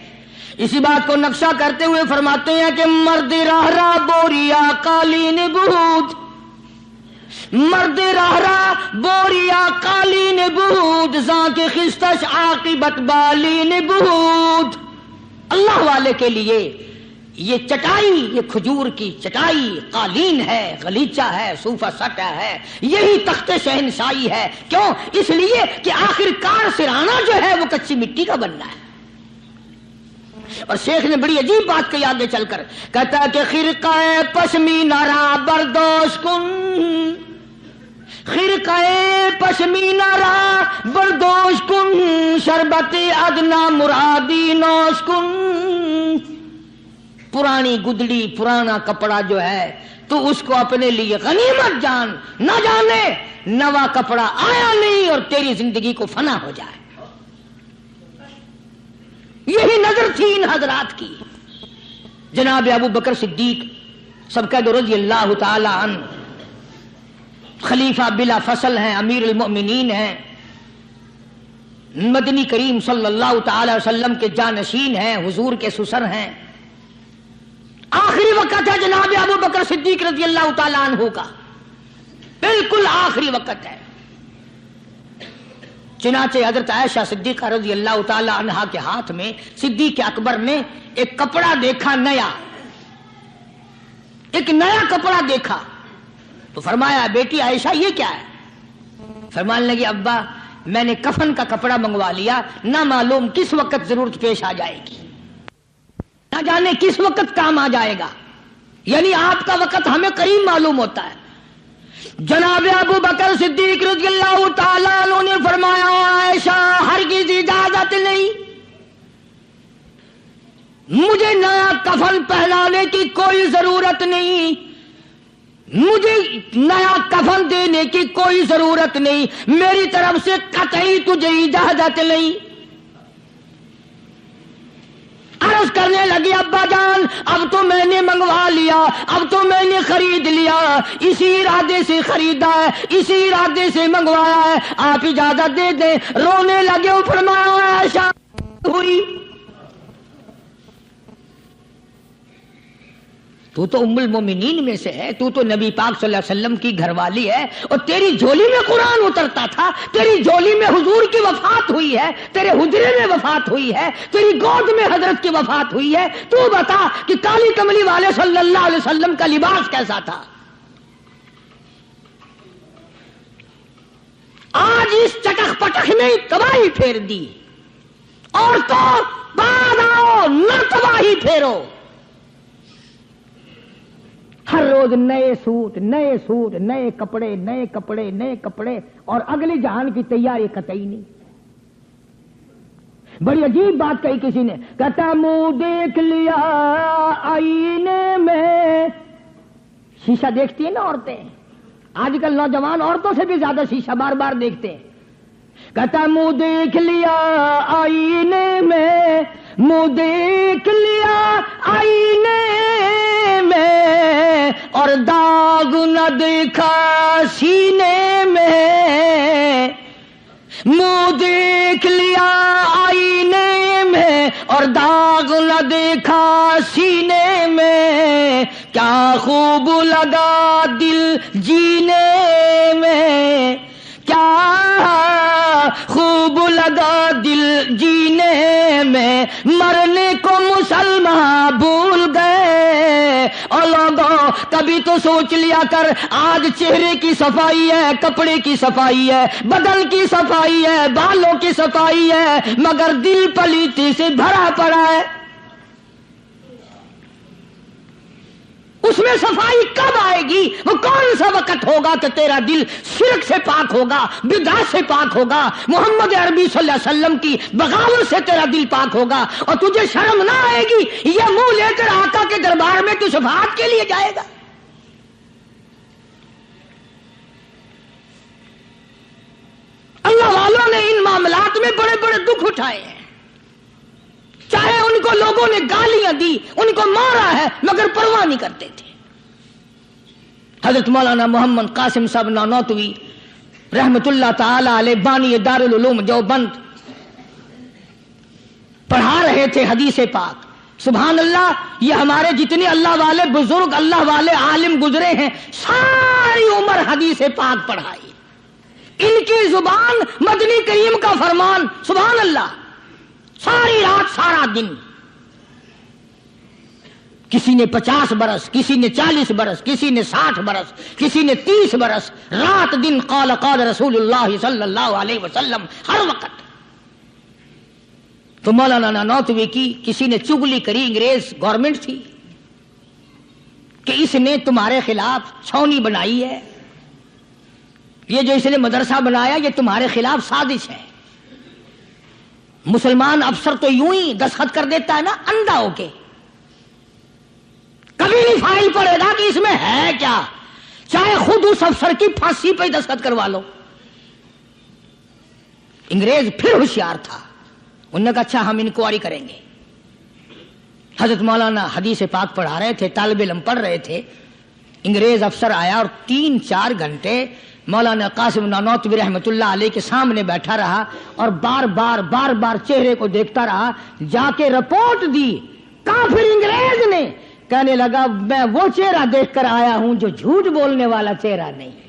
اسی بات کو نقشہ کرتے ہوئے فرماتے ہیں کہ مرد راہ راہ بوریا قالین بود، مرد راہ راہ بوریا قالین بود، زاں کے خستش عاقبت بالین بود۔ اللہ والے کے لیے یہ چٹائی، یہ کھجور کی چٹائی، قالین ہے، غلیچہ ہے، صوفہ سٹا ہے، یہی تخت شہنشاہی ہے۔ کیوں؟ اس لیے کہ آخر کار سرانہ جو ہے وہ کچی مٹی کا بننا ہے۔ اور شیخ نے بڑی عجیب بات کہی آگے چل کر، کہتا ہے کہ خرقہ پشمینہ را بردوش کن، خرقہ پشمینہ را بردوش کن، شربت ادنا مرادی نوش کن۔ پرانی گدڑی پرانا کپڑا جو ہے تو اس کو اپنے لیے غنیمت جان، نہ جانے نوا کپڑا آیا نہیں اور تیری زندگی کو فنا ہو جائے۔ یہی نظر تھی ان حضرات کی۔ جناب ابو بکر صدیق سبقت رضی اللہ تعالی عنہ خلیفہ بلا فصل ہیں، امیر المؤمنین ہیں، مدنی کریم صلی اللہ تعالی وسلم کے جانشین ہیں، حضور کے سسر ہیں۔ آخری وقت ہے جناب ابو بکر صدیق رضی اللہ تعالی عنہ کا، بالکل آخری وقت ہے۔ چنانچہ حضرت عائشہ صدیقہ رضی اللہ تعالی عنہا کے ہاتھ میں صدیق اکبر نے ایک کپڑا دیکھا، ایک نیا کپڑا دیکھا تو فرمایا بیٹی عائشہ یہ کیا ہے؟ فرمانے لگی ابا میں نے کفن کا کپڑا منگوا لیا، نہ معلوم کس وقت ضرورت پیش آ جائے گی، نہ جانے کس وقت کام آ جائے گا، یعنی آپ کا وقت ہمیں قریب معلوم ہوتا ہے۔ جناب ابو بکر صدیق رضی اللہ تعالیٰ عنہ نے فرمایا عائشہ ہرگز اجازت نہیں، مجھے نیا کفن پہنانے کی کوئی ضرورت نہیں، مجھے نیا کفن دینے کی کوئی ضرورت نہیں، میری طرف سے قطعی تجھے اجازت نہیں۔ عرض کرنے لگی ابا جان اب تو میں نے منگوا لیا، اب تو میں نے خرید لیا، اسی ارادے سے خریدا ہے، اسی ارادے سے منگوایا ہے، آپ اجازت دے دیں۔ رونے لگے، فرمایا عائشہ ہوئی تو ام المومنین میں سے ہے، تو نبی پاک صلی اللہ علیہ وسلم کی گھر والی ہے، اور تیری جھولی میں قرآن اترتا تھا، تیری جھولی میں حضور کی وفات ہوئی ہے، تیرے حجرے میں وفات ہوئی ہے، تیری گود میں حضرت کی وفات ہوئی ہے، تو بتا کہ کالی کملی والے صلی اللہ علیہ وسلم کا لباس کیسا تھا؟ آج اس چٹخ پٹخ نے تباہی پھیر دی، اور تو بعد آؤ نہ تباہی پھیرو۔ ہر روز نئے سوٹ نئے کپڑے اور اگلی جہان کی تیاری قطعی نہیں۔ بڑی عجیب بات کہی کسی نے، کہتا منہ دیکھ لیا آئینے میں، شیشہ دیکھتی ہیں نا عورتیں، آج کل نوجوان عورتوں سے بھی زیادہ شیشہ بار بار دیکھتے ہیں۔ کہتا منہ دیکھ لیا آئینے میں، منہ دیکھ لیا آئینے میں، اور داغ نہ دیکھا سینے میں، منہ دیکھ لیا آئینے میں اور داغ نہ دیکھا سینے میں، کیا خوب لگا دل جینے میں، کیا خوب لگا دل جینے میں، مرنے کو مسلمان بھول گئے۔ اور لوگوں کبھی تو سوچ لیا کر، آج چہرے کی صفائی ہے، کپڑے کی صفائی ہے، بدن کی صفائی ہے، بالوں کی صفائی ہے، مگر دل پلیتی سے بھرا پڑا ہے۔ اس میں صفائی کب آئے گی؟ وہ کون سا وقت ہوگا کہ تیرا دل شرک سے پاک ہوگا، بدعت سے پاک ہوگا، محمد عربی صلی اللہ علیہ وسلم کی بغاوت سے تیرا دل پاک ہوگا، اور تجھے شرم نہ آئے گی یہ منہ لے کر آقا کے دربار میں تو شفاعت کے لیے جائے گا۔ اللہ والوں نے ان معاملات میں بڑے بڑے دکھ اٹھائے ہیں، چاہے ان کو لوگوں نے گالیاں دی، ان کو مارا ہے، مگر پرواہ نہیں کرتے تھے۔ حضرت مولانا محمد قاسم صاحب نانوتوی رحمت اللہ تعالی علیہ بانی دارالعلوم دیوبند پڑھا رہے تھے حدیث پاک۔ سبحان اللہ، یہ ہمارے جتنے اللہ والے بزرگ، اللہ والے عالم گزرے ہیں، ساری عمر حدیث پاک پڑھائی، ان کی زبان مدنی کریم کا فرمان، سبحان اللہ، ساری رات سارا دن، کسی نے 50 برس، کسی نے 40 برس، کسی نے 60 برس، کسی نے 30 برس، رات دن قال قال رسول اللہ صلی اللہ علیہ وسلم، ہر وقت۔ تو مولانا نانوتوی کی کسی نے چگلی کری، انگریز گورنمنٹ تھی کہ اس نے تمہارے خلاف چھاونی بنائی ہے، یہ جو اس نے مدرسہ بنایا یہ تمہارے خلاف سازش ہے۔ مسلمان افسر تو یوں ہی دستخط کر دیتا ہے نا، اندھا ہو کے، کبھی نہیں فائل پڑے گا کہ اس میں ہے کیا، چاہے خود اس افسر کی پھانسی پہ دستخط کروا لو۔ انگریز پھر ہوشیار تھا، انہوں نے کہا اچھا ہم انکوائری کریں گے۔ حضرت مولانا حدیث پاک پڑھا رہے تھے، طالب علم پڑھ رہے تھے، انگریز افسر آیا اور 3-4 گھنٹے مولانا قاسم نانوتوی رحمۃ اللہ علیہ کے سامنے بیٹھا رہا اور بار بار چہرے کو دیکھتا رہا، جا کے رپورٹ دی کافر انگریز نے، کہنے لگا میں وہ چہرہ دیکھ کر آیا ہوں جو جھوٹ بولنے والا چہرہ نہیں،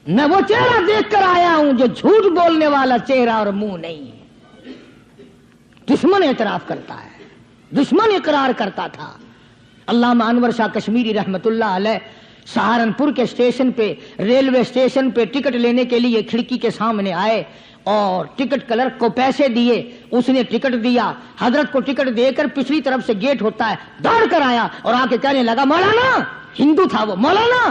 میں وہ چہرہ دیکھ کر آیا ہوں جو جھوٹ بولنے والا چہرہ اور منہ نہیں۔ دشمن اعتراف کرتا ہے، دشمن اقرار کرتا تھا۔ علامہ انور شاہ کشمیری رحمت اللہ علیہ سہارنپور کے اسٹیشن پہ، ریلوے اسٹیشن پہ ٹکٹ لینے کے لیے کھڑکی کے سامنے آئے اور ٹکٹ کلرک کو پیسے دیے، اس نے ٹکٹ دیا، حضرت کو ٹکٹ دے کر پچھلی طرف سے گیٹ ہوتا ہے، دوڑ کر آیا اور آ کے کہنے لگا مولانا، ہندو تھا وہ، مولانا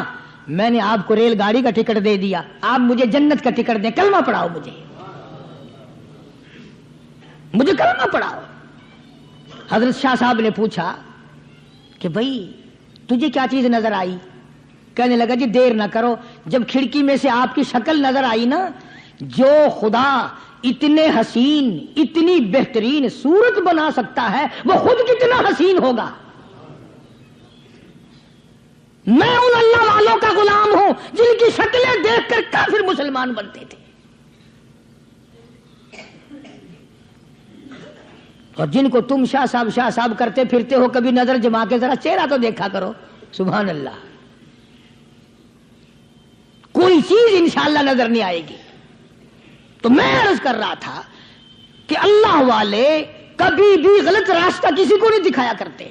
میں نے آپ کو ریل گاڑی کا ٹکٹ دے دیا، آپ مجھے جنت کا ٹکٹ دیں، کلمہ پڑھاؤ، مجھے کلمہ پڑھاؤ۔ حضرت شاہ صاحب نے پوچھا کہ بھائی تجھے کیا چیز نظر آئی؟ کہنے لگا جی دیر نہ کرو، جب کھڑکی میں سے آپ کی شکل نظر آئی نا، جو خدا اتنے حسین اتنی بہترین صورت بنا سکتا ہے وہ خود کتنا حسین ہوگا۔ میں ان اللہ والوں کا غلام ہوں جن کی شکلیں دیکھ کر کافر مسلمان بنتے تھے، اور جن کو تم شاہ صاحب کرتے پھرتے ہو، کبھی نظر جما کے ذرا چہرہ تو دیکھا کرو۔ سبحان اللہ، کوئی چیز انشاءاللہ نظر نہیں آئے گی۔ تو میں عرض کر رہا تھا کہ اللہ والے کبھی بھی غلط راستہ کسی کو نہیں دکھایا کرتے،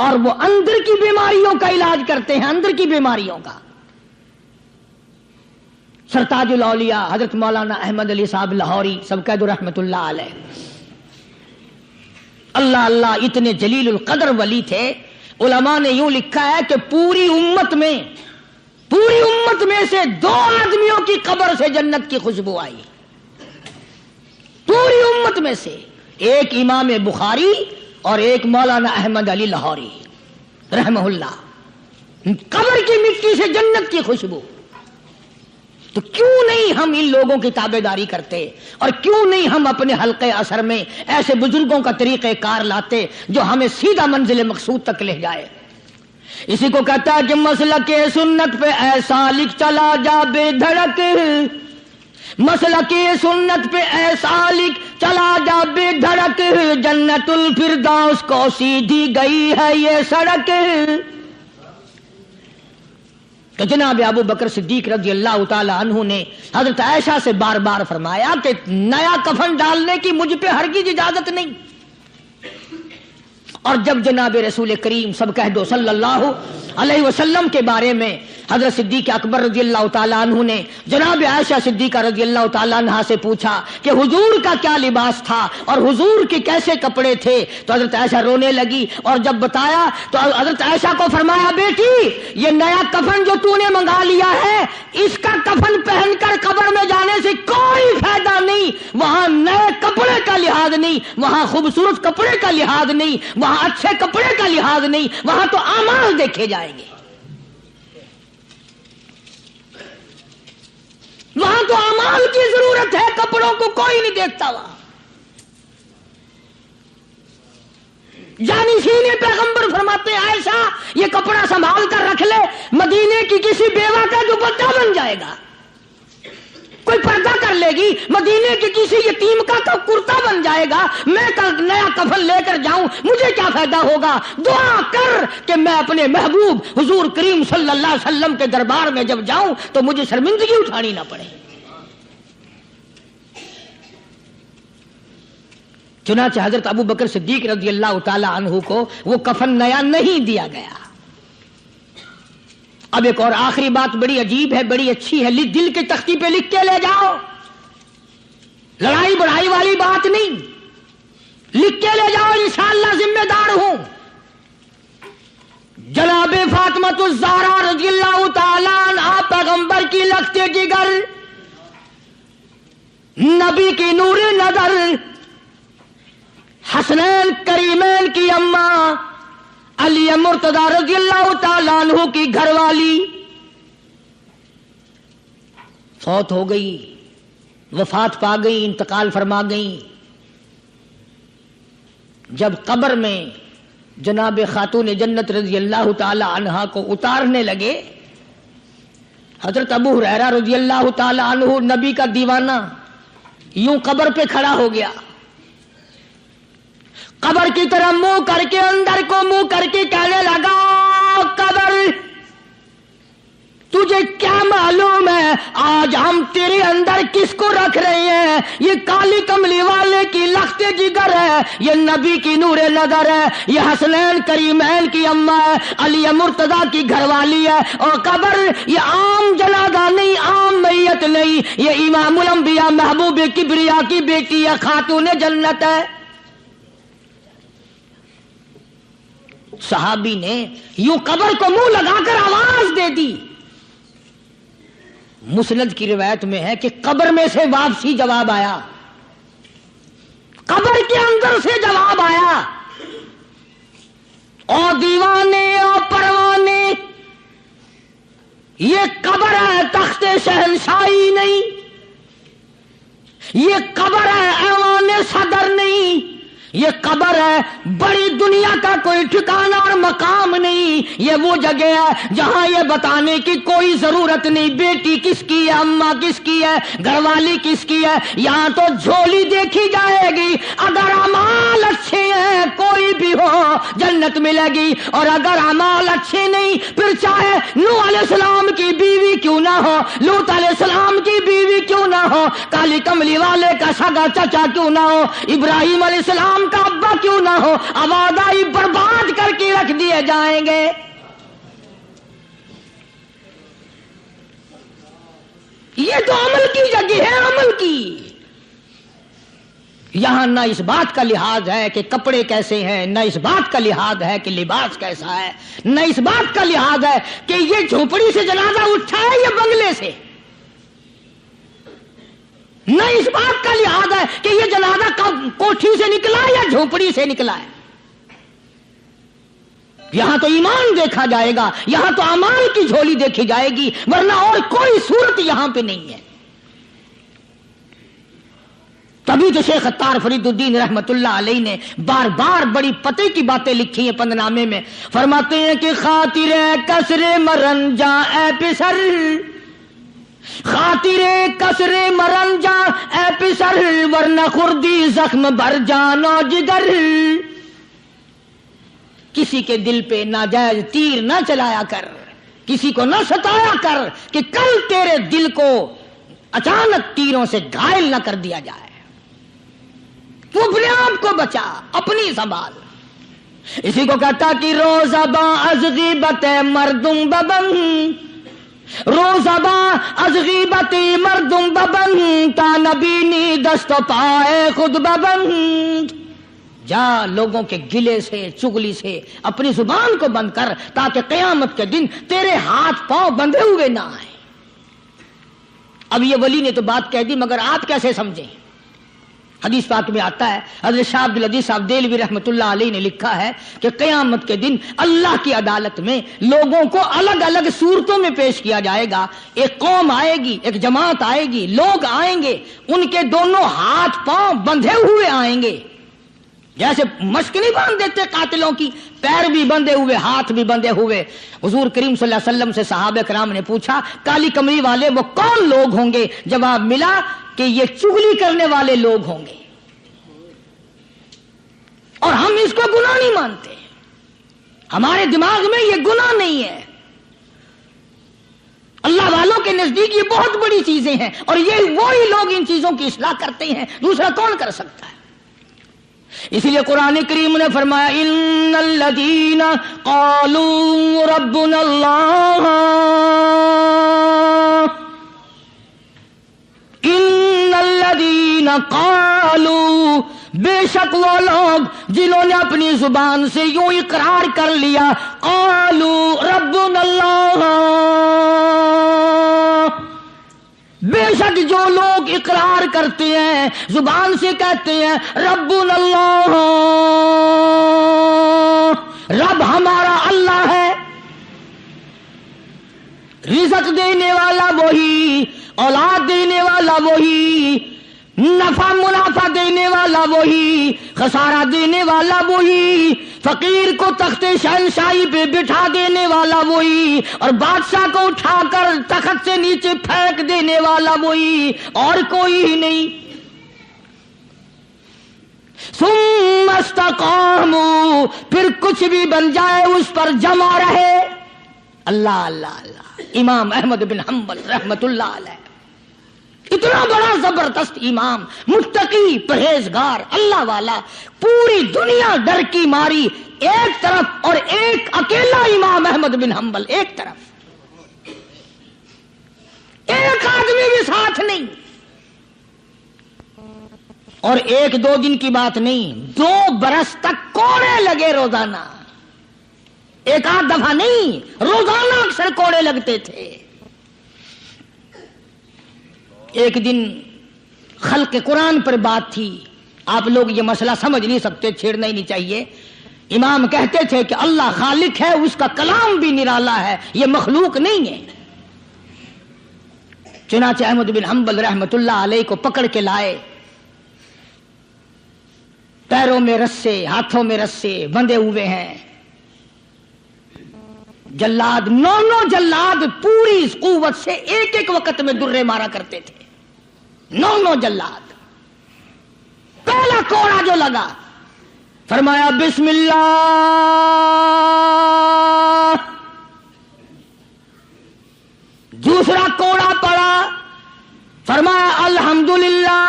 اور وہ اندر کی بیماریوں کا علاج کرتے ہیں، اندر کی بیماریوں کا۔ سرتاج الاولیاء حضرت مولانا احمد علی صاحب لاہوری سب قید رحمت اللہ علیہ، اللہ اللہ اتنے جلیل القدر ولی تھے۔ علماء نے یوں لکھا ہے کہ پوری امت میں سے 2 آدمیوں کی قبر سے جنت کی خوشبو آئی، پوری امت میں سے، ایک امام بخاری اور ایک مولانا احمد علی لاہوری رحمہ اللہ، قبر کی مٹی سے جنت کی خوشبو۔ تو کیوں نہیں ہم ان لوگوں کی تابع داری کرتے، اور کیوں نہیں ہم اپنے حلقے اثر میں ایسے بزرگوں کا طریقہ کار لاتے جو ہمیں سیدھا منزل مقصود تک لے جائے۔ اسی کو کہتا ہے کہ مسلک سنت پہ ایسا لکھ چلا جا بے دھڑک، مسلک سنت پہ ایسا لکھ چلا جا بے دھڑک، جنت الفردوس کو سیدھی گئی ہے یہ سڑک۔ تو جناب ابو بکر صدیق رضی اللہ تعالی عنہ نے حضرت عائشہ سے بار بار فرمایا کہ نیا کفن ڈالنے کی مجھ پہ ہرگز اجازت نہیں۔ اور جب جناب رسول کریم سب کہہ دو صلی اللہ علیہ وسلم کے بارے میں حضرت صدیق اکبر رضی اللہ تعالیٰ عنہ نے جناب عائشہ صدیقہ رضی اللہ تعالیٰ عنہ سے پوچھا کہ حضور کا کیا لباس تھا اور حضور کے کیسے کپڑے تھے، تو حضرت عائشہ رونے لگی، اور جب بتایا تو حضرت عائشہ کو فرمایا بیٹی یہ نیا کفن جو تو نے منگا لیا ہے، اس کا کفن پہن کر قبر میں جانے سے کوئی فائدہ نہیں، وہاں نئے کپڑے کا لحاظ نہیں، وہاں خوبصورت کپڑے کا لحاظ نہیں، وہاں اچھے کپڑے کا لحاظ نہیں، وہاں تو اعمال دیکھے جائیں گے، وہاں تو اعمال کی ضرورت ہے، کپڑوں کو کوئی نہیں دیکھتا وہاں۔ جانشین پیغمبر فرماتے ہیں عائشہ یہ کپڑا سنبھال کر رکھ لے، مدینے کی کسی بیوہ کا دوپٹہ بن جائے گا، کوئی پردہ کر لے گی، مدینے کی کسی یتیم کا کرتا بن جائے گا، میں کل نیا کفن لے کر جاؤں مجھے کیا فائدہ ہوگا؟ دعا کر کہ میں اپنے محبوب حضور کریم صلی اللہ علیہ وسلم کے دربار میں جب جاؤں تو مجھے شرمندگی اٹھانی نہ پڑے۔ چنانچہ حضرت ابو بکر صدیق رضی اللہ تعالی عنہ کو وہ کفن نیا نہیں دیا گیا۔ اب ایک اور آخری بات بڑی عجیب ہے، بڑی اچھی ہے، دل کے تختی پہ لکھ کے لے جاؤ، لڑائی بڑھائی والی بات نہیں، لکھ کے لے جاؤ، انشاءاللہ ذمہ دار ہوں۔ جناب فاطمہ الزہرا رضی اللہ تعالی عنہا پیغمبر کی لخت جگر، نبی کی نور نظر، حسنین کریمین کی اماں علی مرتضی رضی اللہ تعالیٰ عنہ کی گھر والی فوت ہو گئی، وفات پا گئی، انتقال فرما گئی۔ جب قبر میں جناب خاتون جنت رضی اللہ تعالی عنہا کو اتارنے لگے، حضرت ابو ہریرہ رضی اللہ تعالی عنہ نبی کا دیوانہ یوں قبر پہ کھڑا ہو گیا، قبر کی طرف منہ کر کے، اندر کو منہ کر کے کہنے لگا، قبر تجھے کیا معلوم ہے آج ہم تیرے اندر کس کو رکھ رہے ہیں؟ یہ کالی کملی والے کی لخت جگر ہے، یہ نبی کی نور نظر ہے، یہ حسنین کریمین کی اماں ہے، علی مرتضی کی گھر والی ہے، اور قبر یہ عام جنازہ نہیں، عام میت نہیں، یہ امام الانبیاء محبوب کبریا کی بیٹی ہے، خاتون جنت ہے۔ صحابی نے یوں قبر کو منہ لگا کر آواز دے دی۔ مسند کی روایت میں ہے کہ قبر میں سے واپسی جواب آیا، قبر کے اندر سے جواب آیا، او دیوانے او پروانے، یہ قبر ہے تخت شہنشاہی نہیں، یہ قبر ہے ایوان صدر نہیں، یہ قبر ہے بڑی دنیا کا کوئی ٹھکانہ اور مقام نہیں، یہ وہ جگہ ہے جہاں یہ بتانے کی کوئی ضرورت نہیں بیٹی کس کی ہے، اماں کس کی ہے، گھر والی کس کی ہے، یہاں تو جھولی دیکھی جائے گی، اگر اعمال اچھے ہیں کوئی بھی ہو جنت ملے گی، اور اگر اعمال اچھے نہیں پھر چاہے نوح علیہ السلام کی بیوی کیوں نہ ہو، لوط علیہ السلام کی بیوی کیوں نہ ہو، کالی کملی والے کا سگا چچا کیوں نہ ہو، ابراہیم علیہ السلام کا ابا کیوں نہ ہو، آبادائی برباد کر کے رکھ دیے جائیں گے۔ یہ تو عمل کی جگہ ہے، عمل کی۔ یہاں نہ اس بات کا لحاظ ہے کہ کپڑے کیسے ہیں، نہ اس بات کا لحاظ ہے کہ لباس کیسا ہے، نہ اس بات کا لحاظ ہے کہ یہ جھونپڑی سے جنازہ اٹھا ہے یا بنگلے سے، نہ اس بات کا لحاظ ہے کہ یہ جنازہ کوٹھی سے نکلا یا جھونپڑی سے نکلا ہے۔ یہاں تو ایمان دیکھا جائے گا، یہاں تو اعمال کی جھولی دیکھی جائے گی، ورنہ اور کوئی صورت یہاں پہ نہیں ہے۔ تبھی تو شیخ عطار فرید الدین رحمت اللہ علیہ نے بار بار بڑی پتے کی باتیں لکھی ہیں پندنامے میں، فرماتے ہیں کہ خاطر کسر مرن جا اے پسر، خاطر کسر مرن جا اے پسر، ورنہ خردی زخم بھر جانو جگر۔ کسی کے دل پہ ناجائز تیر نہ چلایا کر، کسی کو نہ ستایا کر کہ کل تیرے دل کو اچانک تیروں سے گھائل نہ کر دیا جائے۔ تو اپنے آپ کو بچا، اپنی سنبھال۔ اسی کو کہتا کہ روزہ با از غیبت مردم ببن، روزبا از غیبت مردم ببند، تا نبینی دست و پائے خود ببند۔ جا لوگوں کے گلے سے چگلی سے اپنی زبان کو بند کر، تاکہ قیامت کے دن تیرے ہاتھ پاؤں بندھے ہوئے نہ آئیں۔ اب یہ ولی نے تو بات کہہ دی، مگر آپ کیسے سمجھیں؟ حدیث پاک میں آتا ہے، حضرت شاہ عبد العزیز صاحب دہلوی رحمۃ اللہ علیہ نے لکھا ہے کہ قیامت کے دن اللہ کی عدالت میں لوگوں کو الگ الگ صورتوں میں پیش کیا جائے گا۔ ایک قوم آئے گی، ایک جماعت آئے گی، لوگ آئیں گے، ان کے دونوں ہاتھ پاؤں بندھے ہوئے آئیں گے، جیسے مشک نہیں باندھ دیتے قاتلوں کی، پیر بھی بندھے ہوئے، ہاتھ بھی بندھے ہوئے۔ حضور کریم صلی اللہ علیہ وسلم سے صحابہ کرام نے پوچھا کالی کمری والے وہ کون لوگ ہوں گے؟ جواب ملا کہ یہ چغلی کرنے والے لوگ ہوں گے، اور ہم اس کو گناہ نہیں مانتے، ہمارے دماغ میں یہ گناہ نہیں ہے۔ اللہ والوں کے نزدیک یہ بہت بڑی چیزیں ہیں، اور یہ وہی لوگ ان چیزوں کی اصلاح کرتے ہیں، دوسرا کون کر سکتا ہے؟ اسی لیے قرآن کریم نے فرمایا ان الذین قالوا ربنا اللہ، ان الذین قالوا، بے شک وہ لوگ جنہوں نے اپنی زبان سے یوں اقرار کر لیا، قالوا ربنا اللہ، بے شک جو لوگ اقرار کرتے ہیں، زبان سے کہتے ہیں ربنا اللہ، رزق دینے والا وہی، اولاد دینے والا وہی، نفع منافع دینے والا وہی، خسارہ دینے والا وہی، فقیر کو تخت شہنشاہی پہ بٹھا دینے والا وہی، اور بادشاہ کو اٹھا کر تخت سے نیچے پھینک دینے والا وہی، اور کوئی ہی نہیں۔ ثم استقاموا، پھر کچھ بھی بن جائے اس پر جمع رہے۔ اللہ اللہ اللہ، امام احمد بن حنبل رحمت اللہ علیہ، اتنا بڑا زبردست امام، متقی، پرہیزگار، اللہ والا، پوری دنیا ڈر کی ماری ایک طرف، اور ایک اکیلا امام احمد بن حنبل ایک طرف، ایک آدمی بھی ساتھ نہیں، اور ایک دو دن کی بات نہیں، 2 برس تک کوڑے لگے روزانہ، ایک آدھ دفعہ نہیں، روزانہ اکثر کوڑے لگتے تھے۔ ایک دن خلق قرآن پر بات تھی، آپ لوگ یہ مسئلہ سمجھ نہیں سکتے، چھیڑنا ہی نہیں چاہیے۔ امام کہتے تھے کہ اللہ خالق ہے، اس کا کلام بھی نرالا ہے، یہ مخلوق نہیں ہے۔ چنانچہ احمد بن حنبل رحمت اللہ علیہ کو پکڑ کے لائے، پیروں میں رسے، ہاتھوں میں رسے بندھے ہوئے ہیں، جلاد 9 جلاد پوری قوت سے ایک ایک وقت میں درے مارا کرتے تھے، 9 جلاد۔ پہلا کوڑا جو لگا، فرمایا بسم اللہ، دوسرا کوڑا پڑا، فرمایا الحمدللہ،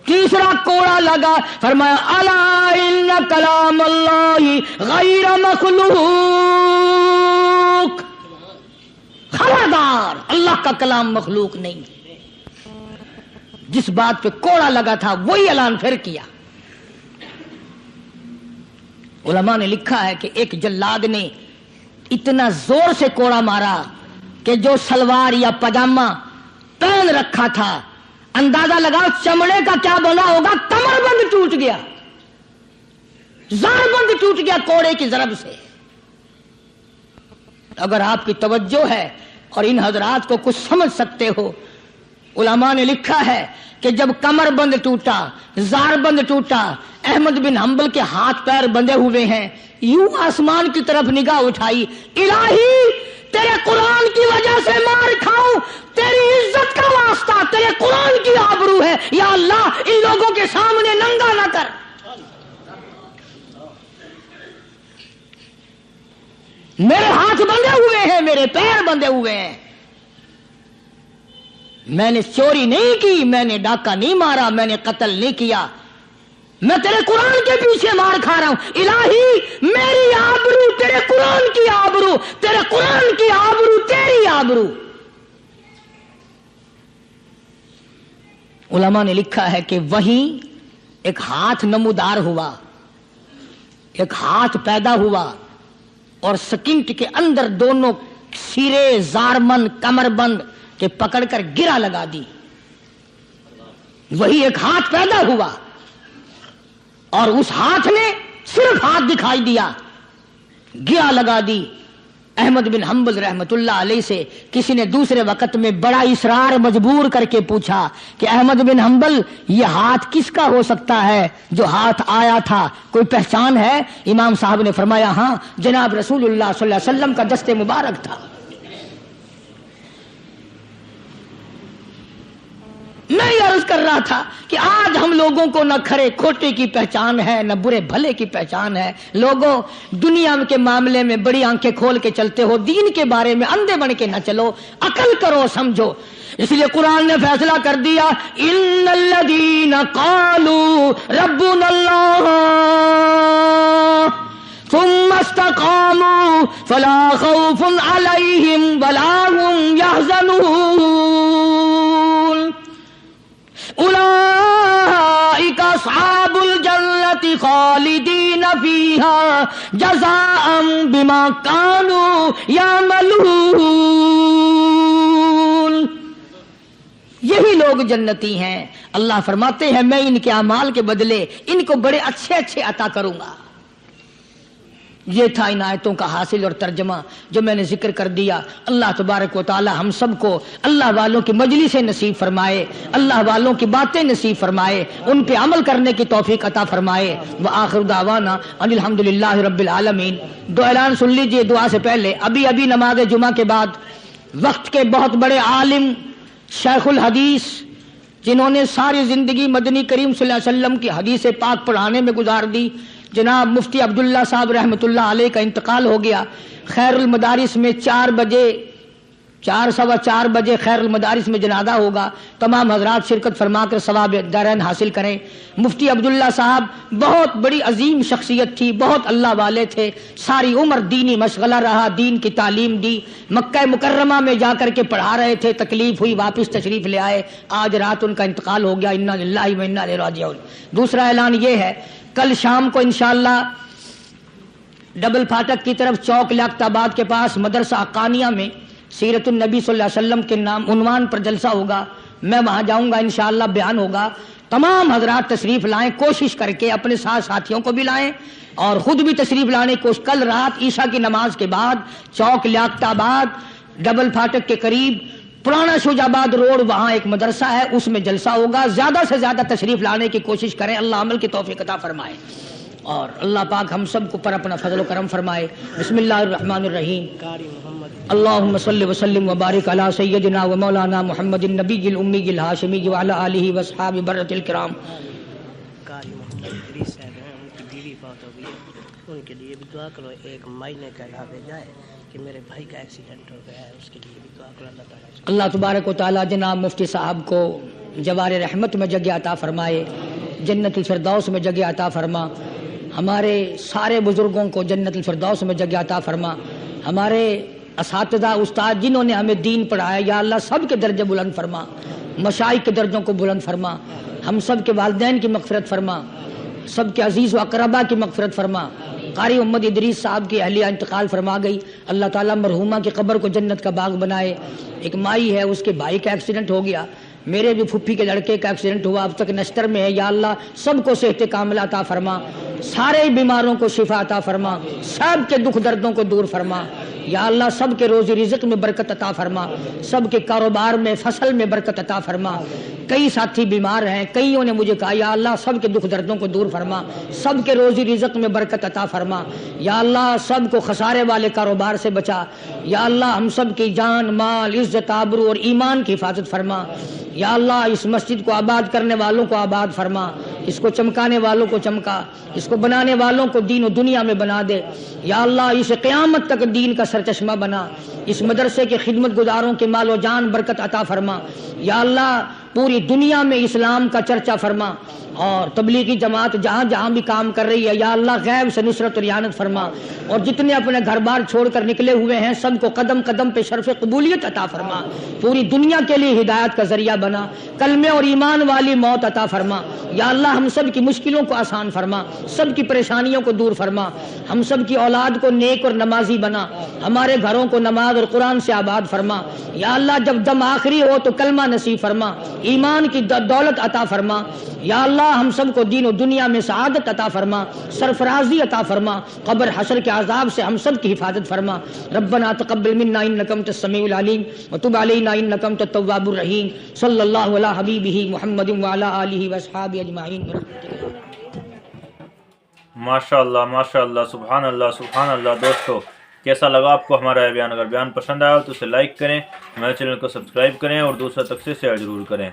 تیسرا کوڑا لگا، فرمایا الا ان کلام اللہ غیر مخلوق، خبردار، اللہ کا کلام مخلوق نہیں۔ جس بات پہ کوڑا لگا تھا وہی اعلان پھر کیا۔ علماء نے لکھا ہے کہ ایک جلاد نے اتنا زور سے کوڑا مارا کہ جو سلوار یا پاجامہ پہن رکھا تھا، اندازہ لگا چمڑے کا کیا بنا ہوگا، کمر بند ٹوٹ گیا، زار بند ٹوٹ گیا کوڑے کی ضرب سے۔ اگر آپ کی توجہ ہے اور ان حضرات کو کچھ سمجھ سکتے ہو، علماء نے لکھا ہے کہ جب کمر بند ٹوٹا، زار بند ٹوٹا، احمد بن حنبل کے ہاتھ پیر بندھے ہوئے ہیں، یوں آسمان کی طرف نگاہ اٹھائی، الہی تیرے قرآن کی وجہ سے مار کھاؤں، تیری عزت کا واسطہ، تیرے قرآن کی آبرو ہے، یا اللہ ان لوگوں کے سامنے ننگا نہ کر۔ میرے ہاتھ بندھے ہوئے ہیں، میرے پیر بندھے ہوئے ہیں، میں نے چوری نہیں کی، میں نے ڈاکہ نہیں مارا، میں نے قتل نہیں کیا، میں تیرے قرآن کے پیچھے مار کھا رہا ہوں، الہی میری آبرو تیرے قرآن کی آبرو، تیرے قرآن کی آبرو تیری آبرو۔ علماء نے لکھا ہے کہ وہیں ایک ہاتھ نمودار ہوا، ایک ہاتھ پیدا ہوا، اور سکنٹ کے اندر دونوں سرے زارمند کمر بند کے پکڑ کر گرا لگا دی۔ وہی ایک ہاتھ پیدا ہوا، اور اس ہاتھ نے صرف ہاتھ دکھائی دیا، گرا لگا دی۔ احمد بن حنبل رحمت اللہ علیہ سے کسی نے دوسرے وقت میں بڑا اصرار مجبور کر کے پوچھا کہ احمد بن حنبل یہ ہاتھ کس کا ہو سکتا ہے جو ہاتھ آیا تھا، کوئی پہچان ہے؟ امام صاحب نے فرمایا ہاں، جناب رسول اللہ صلی اللہ علیہ وسلم کا دست مبارک تھا۔ میں یہ عرض کر رہا تھا کہ آج ہم لوگوں کو نہ کھرے کھوٹے کی پہچان ہے، نہ برے بھلے کی پہچان ہے۔ لوگوں دنیا کے معاملے میں بڑی آنکھیں کھول کے چلتے ہو، دین کے بارے میں اندھے بن کے نہ چلو، عقل کرو، سمجھو۔ اس لیے قرآن نے فیصلہ کر دیا، ان الذین قالوا ربنا اللہ ثم استقاموا فلا خوف علیہم ولا هم يحزنون اولئک اصحاب الجنۃ خالدین فیہا جزاء بما کانوا یعملون۔ یہی لوگ جنتی ہیں، اللہ فرماتے ہیں میں ان کے اعمال کے بدلے ان کو بڑے اچھے اچھے عطا کروں گا۔ یہ تھا ان آیتوں کا حاصل اور ترجمہ جو میں نے ذکر کر دیا۔ اللہ تبارک و تعالی ہم سب کو اللہ والوں کی مجلس نصیب فرمائے، اللہ والوں کی باتیں نصیب فرمائے، ان پہ عمل کرنے کی توفیق عطا فرمائے۔ وآخر دعوانا ان الحمدللہ رب العالمین۔ دو اعلان سن لیجئے دعا سے پہلے۔ ابھی نماز جمعہ کے بعد وقت کے بہت بڑے عالم، شیخ الحدیث، جنہوں نے ساری زندگی مدنی کریم صلی اللہ علیہ وسلم کی حدیث پاک پڑھانے میں گزار دی، جناب مفتی عبداللہ صاحب رحمۃ اللہ علیہ کا انتقال ہو گیا۔ خیر المدارس میں 4 سوا 4 بجے خیر المدارس میں جنازہ ہوگا۔ تمام حضرات شرکت فرما کر ثواب دارین حاصل کریں۔ مفتی عبداللہ صاحب بہت بڑی عظیم شخصیت تھی، بہت اللہ والے تھے، ساری عمر دینی مشغلہ رہا، دین کی تعلیم دی، مکہ مکرمہ میں جا کر کے پڑھا رہے تھے، تکلیف ہوئی واپس تشریف لے آئے، آج رات ان کا انتقال ہو گیا، انا للہ و انا الیہ راجعون۔ دوسرا اعلان یہ ہے، کل شام کو انشاءاللہ ڈبل پھاٹک کی طرف چوک لیاقت آباد کے پاس مدرسہ حقانیہ میں سیرت النبی صلی اللہ علیہ وسلم کے نام عنوان پر جلسہ ہوگا، میں وہاں جاؤں گا، انشاءاللہ بیان ہوگا۔ تمام حضرات تشریف لائیں، کوشش کر کے اپنے ساتھ ساتھیوں کو بھی لائیں اور خود بھی تشریف لانے کی کوشش۔ کل رات عشاء کی نماز کے بعد چوک لیاقت آباد ڈبل پھاٹک کے قریب پرانا شجاع آباد روڈ، وہاں ایک مدرسہ ہے، اس میں جلسہ ہوگا۔ زیادہ سے زیادہ تشریف لانے کی کوشش کریں، اللہ عمل کی توفیق عطا فرمائے اور اللہ پاک ہم سب کو پر اپنا فضل و کرم فرمائے۔ بسم اللہ الرحمن الرحیم۔ اللہم صلی وسلم وبارک علی سیدنا و مولانا محمد النبی الامی الہاشمی وعلی آلہ واصحاب برۃ الکرام۔ قاری محمد ادریس صاحب ہیں، ان کی بیوی فوت ہو گئی ہے، ان کے لیے بھی دعا کرو۔ ایک مہینے کا علاج جائے کہ میرے بھائی کا ایکسیڈنٹ ہو گیا ہے، اس کے لیے بھی دعا کرو اللہ تعالیٰ سے۔ اللہ تبارک و تعالی جناب مفتی صاحب کو جوار رحمت میں جگہ عطا فرمائے، جنت الفردوس میں جگہ عطا فرما، ہمارے سارے بزرگوں کو جنت الفردوس میں جگہ عطا فرما، ہمارے اساتذہ استاد جنہوں نے ہمیں دین پڑھایا یا اللہ سب کے درجے بلند فرما، مشائخ کے درجوں کو بلند فرما، ہم سب کے والدین کی مغفرت فرما، سب کے عزیز و اقربا کی مغفرت فرما۔ قاری محمد ادریس صاحب کی اہلیہ انتقال فرما گئی، اللہ تعالیٰ مرحومہ کی قبر کو جنت کا باغ بنائے۔ ایک مائی ہے، اس کے بھائی کا ایکسیڈنٹ ہو گیا، میرے بھی پھپھی کے لڑکے کا ایکسیڈنٹ ہوا، اب تک نشتر میں ہے، یا اللہ سب کو صحت کاملہ عطا فرما، سارے بیماروں کو شفا عطا فرما، سب کے دکھ دردوں کو دور فرما، یا اللہ سب کے روزی رزق میں برکت عطا فرما، سب کے کاروبار میں فصل میں برکت عطا فرما۔ کئی ساتھی بیمار ہیں، کئیوں نے مجھے کہا یا اللہ سب کے دکھ دردوں کو دور فرما، سب کے روزی رزق میں برکت عطا فرما، یا اللہ سب کو خسارے والے کاروبار سے بچا، یا اللہ ہم سب کی جان مال عزت آبرو اور ایمان کی حفاظت فرما، یا اللہ اس مسجد کو آباد کرنے والوں کو آباد فرما، اس کو چمکانے والوں کو چمکا، اس کو بنانے والوں کو دین و دنیا میں بنا دے، یا اللہ اسے قیامت تک دین کا سرچشمہ بنا، اس مدرسے کے خدمت گزاروں کے مال و جان برکت عطا فرما، یا اللہ پوری دنیا میں اسلام کا چرچا فرما، اور تبلیغی جماعت جہاں جہاں بھی کام کر رہی ہے یا اللہ غیب سے نصرت اور اعانت فرما، اور جتنے اپنے گھر بار چھوڑ کر نکلے ہوئے ہیں سب کو قدم قدم پہ شرف قبولیت عطا فرما، پوری دنیا کے لیے ہدایت کا ذریعہ بنا، کلمے اور ایمان والی موت عطا فرما، یا اللہ ہم سب کی مشکلوں کو آسان فرما، سب کی پریشانیوں کو دور فرما، ہم سب کی اولاد کو نیک اور نمازی بنا، ہمارے گھروں کو نماز اور قرآن سے آباد فرما، یا اللہ جب دم آخری ہو تو کلمہ نصیب فرما، ایمان کی دولت عطا فرما، یا اللہ ہم سب کو دین و دنیا میں سعادت عطا فرما، سرفرازی عطا فرما، قبر حشر کے عذاب سے ہم سب کی حفاظت فرما۔ ربنا تقبل منا انک انت السمیع العلیم وتب علینا انک انت التواب الرحیم۔ صلی اللہ علی حبیبہ محمد وعلی آلہ واصحابہ اجمعین۔ ماشاء اللہ سبحان اللہ۔ دوستو کیسا لگا آپ کو ہمارا یہ بیان؟ اگر بیان پسند آیا تو اسے لائک کریں، ہمارے چینل کو سبسکرائب کریں اور دوسروں تک سے شیئر ضرور کریں۔